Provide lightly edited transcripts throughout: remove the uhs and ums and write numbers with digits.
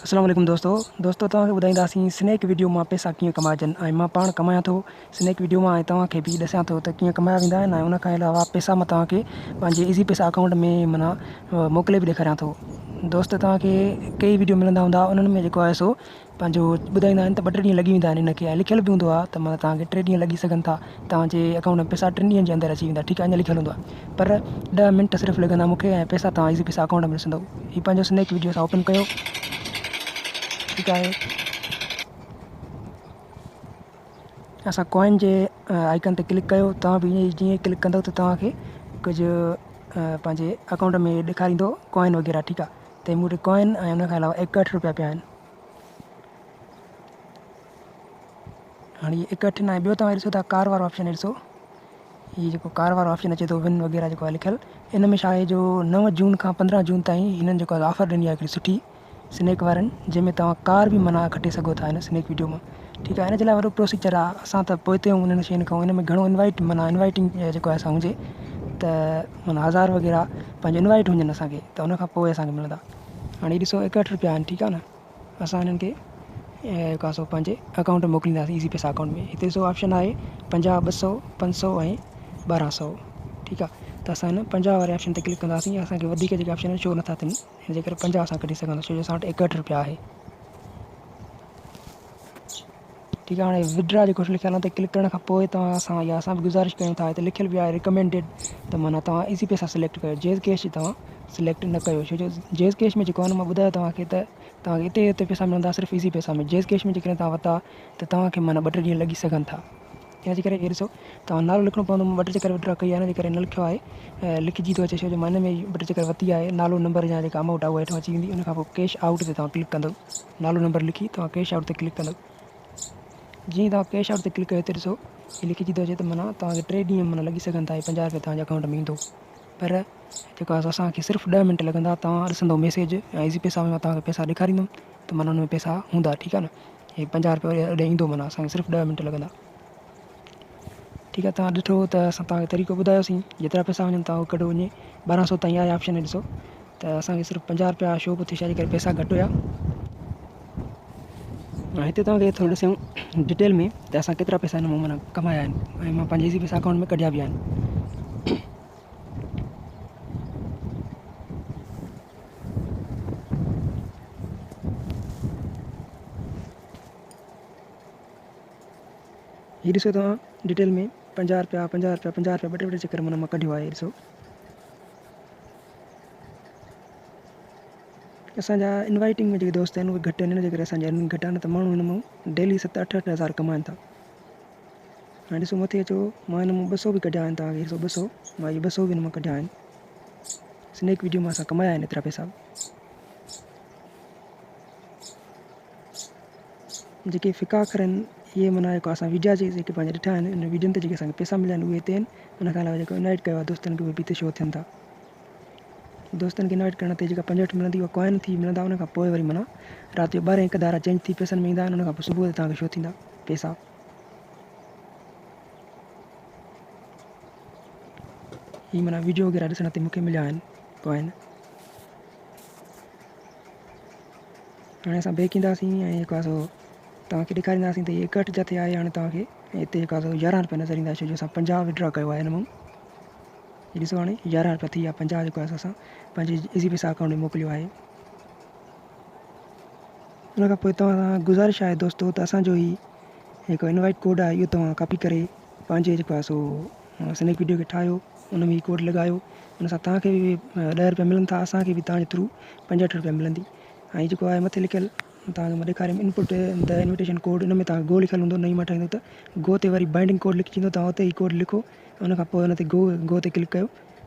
अस्सलाम वालेकुम दोस्तों तव्हांखे ॿुधाईंदासीं स्नैक वीडियो मां पैसा कीअं कमाइजनि ऐं मां पाण कमायां थो स्नैक वीडियो मां ऐं तव्हांखे बि ॾसां थो त कीअं कमाया वेंदा आहिनि ऐं उन खां अलावा पैसा मां तव्हांखे पंहिंजे ईज़ी पैसा अकाउंट में माना मोकिले बि ॾेखारियां थो। दोस्त तव्हांखे कई वीडियो मिलंदा हूंदा उन्हनि में जेको आहे सो पंहिंजो ॿुधाईंदा आहिनि त 2-3 ॾींहं लॻी वेंदा आहिनि हिनखे ऐं लिखियलु बि हूंदो आहे त माना तव्हांखे 3 ॾींहं लॻी सघनि था, तव्हांजे अकाउंट में पैसा 3 ॾींहंनि जे अंदरि अची वेंदा। ठीकु आहे, ईअं लिखियलु हूंदो आहे पर 10 मिंट सिर्फ़ु लॻंदा मूंखे ऐं पैसा तव्हां ईज़ी पैसा अकाउंट में ॾिसंदव। हीउ पंहिंजो स्नैक वीडियो असां ओपन कयो। ठीकु आहे, असां कॉइन जे आइकन ते क्लिक कयो। तव्हां बि ईअं जीअं क्लिक कंदव त तव्हांखे कुझु पंहिंजे अकाउंट में ॾेखारींदो कॉइन वग़ैरह। ठीकु आहे, त मूं वटि कॉइन ऐं उन खां अलावा 61 रुपया पिया आहिनि। हाणे इहे 61 न आहे, ॿियो तव्हां ॾिसो था कार वारो ऑप्शन ॾिसो, हीअ जेको कार वारो ऑप्शन अचे थो विन वग़ैरह जेको आहे लिखियलु, इन में छा आहे जो 9 जून खां 15 जून ताईं हिननि जेको आहे ऑफर ॾिनी आहे हिकिड़ी सुठी स्नैक वारनि, जंहिंमें तव्हां कार बि माना खटे सघो था हिन स्नैक वीडियो मां। ठीकु आहे, हिन जे लाइ वॾो प्रोसीजर आहे, असां त पहुते आहियूं उन्हनि शयुनि खां। हिन में घणो इनवाइटिंग जेको आहे असां हुजे त माना 1000 वग़ैरह पंहिंजो इनवाइट हुजनि असांखे, त उन खां पोइ असांखे मिलंदा। हाणे ॾिसो 61 रुपया आहिनि। ठीकु आहे न, असां हिननि खे जेको आहे सो पंहिंजे अकाउंट में मोकिलींदासीं ईज़ी पैसा अकाउंट में। हिते ॾिसो ऑप्शन आहे 50, 200, 500 ऐं 1200। ठीकु आहे, त असां हिन 50 वारे ऑप्शन ते क्लिक कंदासीं। असांखे वधीक जेके ऑप्शन शो नथा थियनि, हिन जे करे 50 असां कढी सघंदासीं, छो जो असां वटि 61 रुपया आहे। ठीकु आहे, हाणे विड्रा जेको लिखियलु आहे ते क्लिक करण खां पोइ असां बि गुज़ारिश कयूं था, हिते लिखियलु बि आहे रिकमेंडेड, त माना तव्हां ईज़ी पैसा सिलेक्ट कयो, जेज़ कैश तव्हां सिलेक्ट न कयो, छो जो जेज़ कैश में जेको आहे न मां ॿुधायो तव्हांखे त तव्हांखे हिते पैसा मिलंदा सिर्फ़ु ईज़ी पैसा में। जेज़ कैश में जेकॾहिं तव्हां वरिता त तव्हांखे माना 2-3 ॾींहं लॻी सघनि था। हिन जे करे इहे ॾिसो तव्हां नालो लिखिणो पवंदो। मां 2 चकर विड्रा कई आहे, हिन जे करे न लिखियो आहे, लिखिजी थो अचे, छो जो मां हिन में 2 चकर वरिती आहे। नालो नंबर या जेका अमाउंट आहे उहा हेठि अची वेंदी। उन खां पोइ कैश आउट ते तव्हां क्लिक कंदव, नालो नंबर लिखी तव्हां कैश आउट ते क्लिक कंदव। जीअं तव्हां कैश आउट ते क्लिक कयो, हिते ॾिसो हीअ लिखिजी थो अचे त माना तव्हांखे 3 ॾींहं माना लॻी सघनि था, 50 रुपया तव्हांजे अकाउंट में ईंदो। पर जेको आहे असांखे सिर्फ़ु 10 मिंट लॻंदा। तव्हां ॾिसंदव मैसेज ऐं ईज़ी पैसा में मां तव्हांखे पैसा ॾेखारींदुमि त माना हुन में पैसा हूंदा। ठीकु आहे न, हे 50 रुपया होॾे ईंदो, माना असांखे सिर्फ़ु 10 मिंट लॻंदा। ठीकु आहे, तव्हां ॾिठो त असां तव्हांखे तरीक़ो ॿुधायोसीं, जेतिरा पैसा वञनि तव्हां कढो वञे। 1200 ताईं आहे ऑप्शन ॾिसो, त असांखे सिर्फ़ु 50 रुपया शो पियो थिए, छाजे करे पैसा घटि हुया। हिते तव्हांखे थोरो ॾिसूं डिटेल में त असां केतिरा पैसा हिन मां माना कमाया आहिनि ऐं मां पंहिंजे ईज़ी पैसा अकाउंट में कढिया बि आहिनि। हीअ ॾिसो तव्हां डिटेल में 50 रुपया 50 रुपया 50 रुपया 2-2 चकर माना मां कढियो आहे। ॾिसो असांजा इनवाइटिंग में जेके दोस्त आहिनि उहे घटि आहिनि, हिन जे करे असांजा अर्निंग घटि आहे, न त माण्हू हिन मां डेली 7-8 हज़ार कमाइनि था। हाणे ॾिसो मथे अचो, मां हिन मां 200 बि कढिया आहिनि। तव्हांखे ॾिसो 200 मां इहे 200 बि हिन मां कढिया आहिनि। स्नैक वीडियो मां असां कमाया आहिनि एतिरा पैसा। जेके फिका अखर आहिनि इहे माना जेको असां वीडिया जेके पंहिंजे ॾिठा आहिनि, इन वीडियोनि ते जेके असांखे पैसा मिलिया आहिनि उहे हिते आहिनि। उन खां अलावा जेको इनवाइट कयो आहे दोस्तनि खे उहे बि हिते शो थियनि था। दोस्तनि खे इनवाइट करण ते जेका 65 मिलंदी उहा कॉइन थी मिलंदा। उन खां पोइ वरी माना राति जो 12-1 दारा चेंज थी पैसनि में ईंदा आहिनि। उन खां पोइ सुबुह जो तव्हांखे शो थींदा पैसा। हीअ माना वीडियो वग़ैरह ॾिसण ते मूंखे मिलिया आहिनि कॉइन। हाणे असां बैक ईंदासीं ऐं जेको आहे सो तव्हांखे ॾेखारींदासीं त इहे 61 जिते आहे। हाणे तव्हांखे हिते जेको आहे सो 11 रुपया नज़र ईंदा, छो जो असां 50 विड्रॉ कयो आहे हिन मां। हीअ ॾिसो हाणे 11 रुपया थी विया, 50 जेको आहे असां पंहिंजे ईज़ी पैसा अकाउंट में मोकिलियो आहे। उन खां पोइ तव्हां गुज़ारिश आहे दोस्तो त असांजो ही जेको इनवाइट कोड आहे इहो तव्हां कॉपी करे पंहिंजे जेको आहे सो स्नैक वीडियो खे ठाहियो, उन में ही कोड लॻायो। उन सां तव्हांखे बि 10 रुपया मिलनि था, असांखे बि तव्हांजे थ्रू 65 रुपया मिलंदी। ऐं जेको आहे मथे लिखियलु तव्हांखे मां ॾेखारियुमि इनपुट द इन्विटेशन कोड, इन में तव्हां गो लिखियलु हूंदो। नई मां ठाहींदो त गो ते वरी बाइंडिंग कोड लिखिजंदो, तव्हां उते ई कोड लिखो। उन खां पोइ उन ते गो ते क्लिक कयो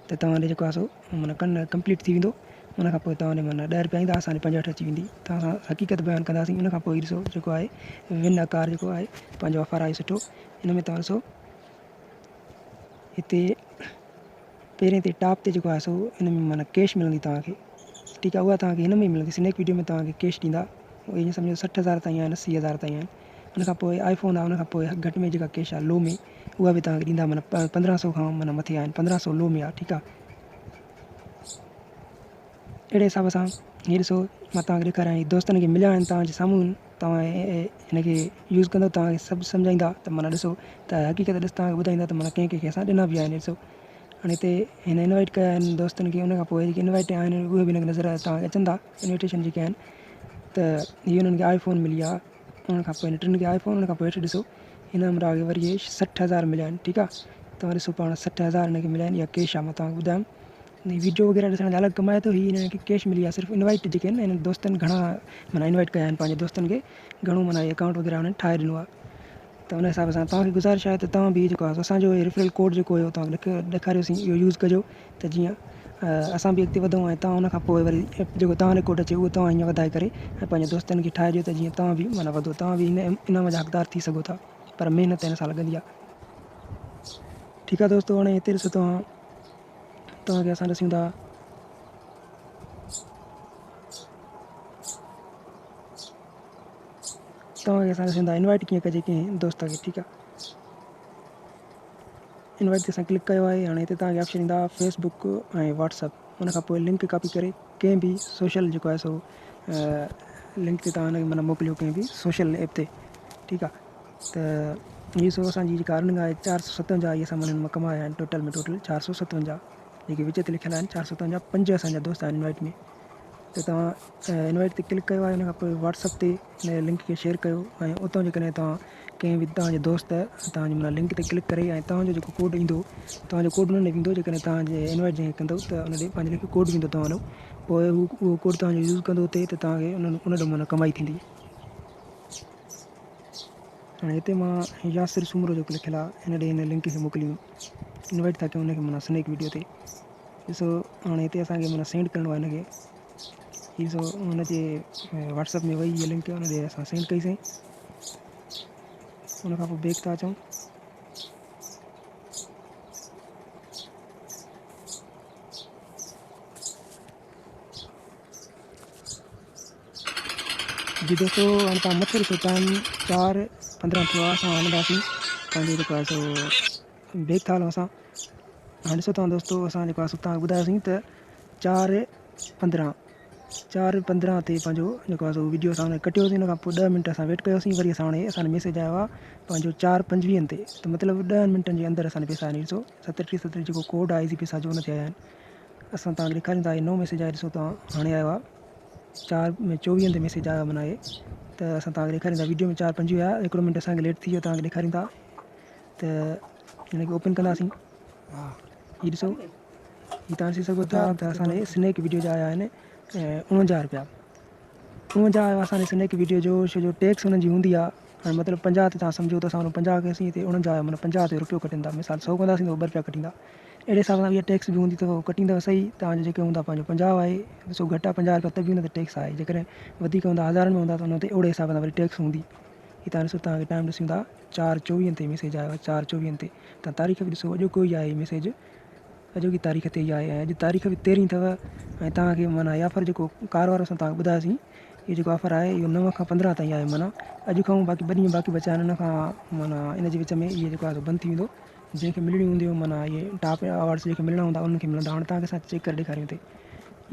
त तव्हां ॾे जेको आहे सो माना कंप्लीट थी वेंदो। उन खां पोइ तव्हां ॾे माना 10 रुपया ईंदा, असांजे 65 अची वेंदी। तव्हां सां हक़ीक़त बयानु कंदासीं। उन खां पोइ ॾिसो जेको आहे विन आकार जेको आहे पंहिंजो ऑफर आहे सुठो। हिन में तव्हां ॾिसो हिते पहिरें ते टॉप ते जेको आहे सो हिन में माना कैश मिलंदी तव्हांखे। ठीकु आहे, उहा तव्हांखे हिन में मिलंदी। स्नैक वीडियो में तव्हांखे कैश ॾींदा, उहे ईअं सम्झो 60,000 ताईं आहिनि, 80,000 ताईं आहिनि। उन खां पोइ आईफोन आहे, उन खां पोइ घटि में जेका कैश आहे लो में उहा बि तव्हांखे ॾींदा, माना 1500 खां माना मथे आहिनि, 1500 लो में आहे। ठीकु आहे, अहिड़े हिसाब सां हीअ ॾिसो मां तव्हांखे ॾेखारियां ही दोस्तनि खे मिलिया आहिनि तव्हांजे साम्हूं आहिनि, तव्हां हिनखे यूज़ कंदव तव्हांखे सभु सम्झाईंदा। त माना ॾिसो त हक़ीक़त ॾिस तव्हांखे ॿुधाईंदा त माना कंहिं कंहिंखे असां ॾिना बि आहिनि। ॾिसो हाणे हिते हिन इनवाइट कया आहिनि दोस्तनि खे, उनखां पोइ जेके इनवाइट आहिनि उहे बि हिनखे नज़र तव्हांखे अचनि था इन्विटेशन जेके आहिनि। त हीअ हुननि खे आईफोन मिली आहे, उनखां पोइ हिन टिनि खे आईफोन, उनखां पोइ हेठि ॾिसो हिन हमरा खे वरी 60,000 मिलिया आहिनि। ठीकु आहे, तव्हां ॾिसो पाण 60,000 हिनखे मिलिया आहिनि, इहा कैश आहे। मां तव्हांखे ॿुधायां वीडियो वग़ैरह ॾिसण जा अलॻि कमाए थो, हीअ हिनखे कैश मिली आहे। सिर्फ़ु इनवाइट जेके आहिनि हिन दोस्तनि घणा माना इनवाइट कया आहिनि पंहिंजे दोस्तनि खे, घणो माना अकाउंट वग़ैरह हुननि ठाहे ॾिनो आहे। त उन हिसाब सां तव्हांखे गुज़ारिश आहे त तव्हां बि जेको आहे असांजो रेफरल कोड जेको हुयो तव्हांखे ॾेखारियोसीं इहो यूज़ कजो, त जीअं असां बि अॻिते वधूं ऐं तव्हां उनखां पोइ वरी जेको तव्हां कोड अचे उहो तव्हां हीअं वधाए करे ऐं पंहिंजे दोस्तनि खे ठाहे ॾियो, त जीअं तव्हां बि माना वधो, तव्हां बि हिन इनाम जा हक़दार थी सघो था। पर महिनत हिन सां लॻंदी आहे। ठीकु आहे दोस्तो, हाणे हिते ॾिसो तव्हांखे असां ॾिसूं था तव्हांखे असां ॾिसूं था इनवाइट कीअं कजे कंहिं दोस्त खे। ठीकु आहे, इनवाइट ते असां क्लिक कयो आहे। हाणे हिते तव्हांखे ऑप्शन ईंदा फेसबुक ऐं व्हाट्सअप, उनखां पोइ लिंक कॉपी करे कंहिं बि सोशल जेको आहे सो लिंक ते तव्हां हुनखे माना मोकिलियो कंहिं बि सोशल ऐप ते। ठीकु आहे, त इहे सो असांजी जेका अर्निंग आहे 457 इहे असां हुननि मां कमाया आहिनि। टोटल में टोटल 457 जेके विच ते लिखियल आहिनि 457, 5 असांजा दोस्त आहिनि इनवाइट में। त तव्हां इनवाइट ते क्लिक कयो आहे, हुनखां पोइ व्हाट्सअप ते हिन लिंक खे शेयर कयो ऐं उतां जेकॾहिं तव्हां कंहिं बि तव्हांजे दोस्त तव्हांजे माना लिंक ते क्लिक करे ऐं तव्हांजो जेको कोड ईंदो तव्हांजो कोड हुन ॾे वेंदो, जेकॾहिं तव्हांजे इनवाइट जंहिं कंदव त उन ॾे पंहिंजे लिखे कोड वेंदो तव्हांजो, पोइ उहो कोड तव्हांजो यूज़ कंदो हुते त तव्हांखे उन ॾों माना कमाई थींदी। हाणे हिते मां यासिर सुमरो जेको लिखियलु आहे हिन ॾे हिन लिंक खे मोकिलियूं, इनवाइट था कयूं हुनखे माना स्नैक वीडियो ते। ॾिसो हाणे हिते असांखे माना सेंड करिणो आहे हिनखे, हीअ ॾिसो हुनजे व्हाट्सअप में वई हीअ लिंक हुन ॾे असां सेंड कईसीं। उनखां पोइ बैक था अचूं, जी दोस्तों हाणे तव्हां मथे ॾिसो टाइम 4:15 थियो आहे। असां हलंदासीं पंहिंजो जेको आहे सो बैक था हलूं असां। हाणे ॾिसो तव्हां दोस्तो असां जेको आहे सो तव्हांखे ॿुधायोसीं त 4:15 ते पंहिंजो जेको आहे सो वीडियो असां कटियोसीं। हुन खां पोइ 10 मिंट असां वेट कयोसीं, वरी असां हाणे असांजो मैसेज आयो आहे पंहिंजो 4:25 ते, त मतिलबु 10 मिंटनि जे अंदरि असांजे पैसा ॾिसो 37 जेको कोड आहे इज़ी पैसा जो हुन ते आया आहिनि। असां तव्हांखे ॾेखारींदा इहे नओं मैसेज आहे, ॾिसो तव्हां हाणे आयो आहे 4:24 ते मैसेज आयो माना आहे। त असां तव्हांखे ॾेखारींदा वीडियो में 4:25 आया, 1 मिंट असांखे लेट थी वियो, तव्हांखे ॾेखारींदा। त हिनखे ओपन कंदासीं। हीअ ॾिसो हीअ तव्हां ॾिसी सघो था त असांजे स्नैक वीडियो जा आया आहिनि 49 रुपया। 49 आयो असांजे स्नैक वीडियो जो, छो जो टैक्स हुननि जी हूंदी आहे। हाणे मतिलबु 50 ते तव्हां सम्झो त असां 50 कयोसीं, हिते 49 माना 50 ते रुपयो कटींदा। मिसाल 100 कंदासीं त 2 रुपया कटींदा। अहिड़े हिसाब सां इहा टैक्स बि हूंदी त कटींदव सही। तव्हांजो जेके हूंदा पंहिंजो 50 आहे, ॾिसो घटि आहे 50 रुपया त बि हुन ते टैक्स आहे। जेकॾहिं वधीक हूंदा हज़ारनि में हूंदा त हुन ते ओड़े हिसाब सां वरी टैक्स हूंदी। हीअ तव्हां ॾिसो तव्हांखे टाइम ॾिसूं था 4:24 ते मैसेज आयो आहे, 4:24 ते। तव्हां तारीख़ बि ॾिसो अॼोको ई आहे मैसेज, अॼोकी तारीख़ ते ई आहे ऐं अॼु तारीख़ बि 13 अथव। ऐं तव्हांखे माना ऑफर जेको कार वारो असां तव्हांखे ॿुधायोसीं, इहो जेको ऑफर आहे इहो 9 खां 15 ताईं आहे। माना अॼु खां बाक़ी 2 ॾींहं बाक़ी बचा आहिनि, हुन खां माना इन जे विच में इहे जेको आहे बंदि थी वेंदो। जंहिंखे मिलणी हूंदियूं माना इहे टॉप अवार्ड्स जेके मिलणा हूंदा उन्हनि खे मिलंदा। हाणे तव्हांखे असां चेक करे ॾेखारियूं हिते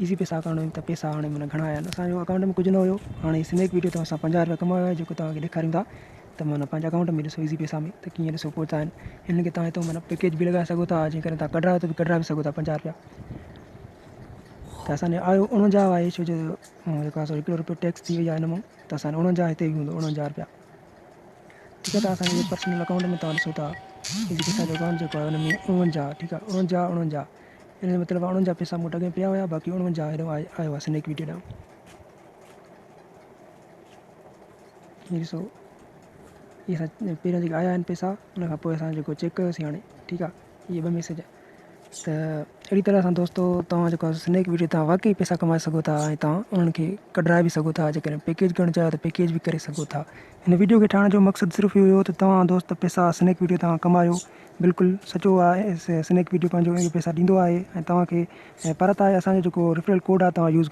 ईज़ी पैसा अकाउंट में, त पैसा हाणे माना घणा आया आहिनि। असांजो अकाउंट में कुझु न हुयो, हाणे स्नैक वीडियो ते असां 50 रुपया कमायो आहे, जेको तव्हांखे ॾेखारियूं था। त माना पंहिंजे अकाउंट में ॾिसो ईज़ी पैसा में त कीअं ॾिसो पहुता आहिनि। हिन खे तव्हां हितां माना पैकेज बि लॻाए सघो था, जेकॾहिं तव्हां कढायो त बि कढाए बि सघो था 50 रुपया। त असांजो आयो 49 आहे, छो जो जेको आहे हिकिड़ो रुपयो टैक्स थी वई आहे हिन मां, त असांजो 49 हिते बि हूंदो 49 रुपया। ठीकु आहे, त असांजे पर्सनल अकाउंट में तव्हां ॾिसो था ईज़ी पैसा जो अकाउंट जेको आहे हुन में 49, ठीकु आहे 49 हिन जो मतिलबु 49 पैसा मूं वटि अॻे पिया हुया, बाक़ी 49 हेॾो आयो आहे स्नैक वीडियो ॾांहुं। हीअ ॾिसो इहे असां पहिरियों जेके आया आहिनि पैसा, हुन खां पोइ असां जेको चेक कयोसीं हाणे, ठीकु आहे। इहे 2 मैसेज त अहिड़ी तरह सां दोस्तो तव्हां जेको आहे स्नैक वीडियो तव्हां वाक़ई पैसा कमाए सघो था ऐं तव्हां उन्हनि खे कढाए बि सघो था। जेकॾहिं पैकेज करणु चाहियो त पैकेज बि करे सघो था। हिन वीडियो खे ठाहिण जो मक़सदु सिर्फ़ु इहो हुयो त तव्हां दोस्त पैसा स्नैक वीडियो तव्हां कमायो। बिल्कुलु सचो आहे, स्नैक वीडियो पंहिंजो इहे पैसा ॾींदो आहे ऐं तव्हांखे पर आहे असांजो जेको रेफरल कोड आहे तव्हां यूज़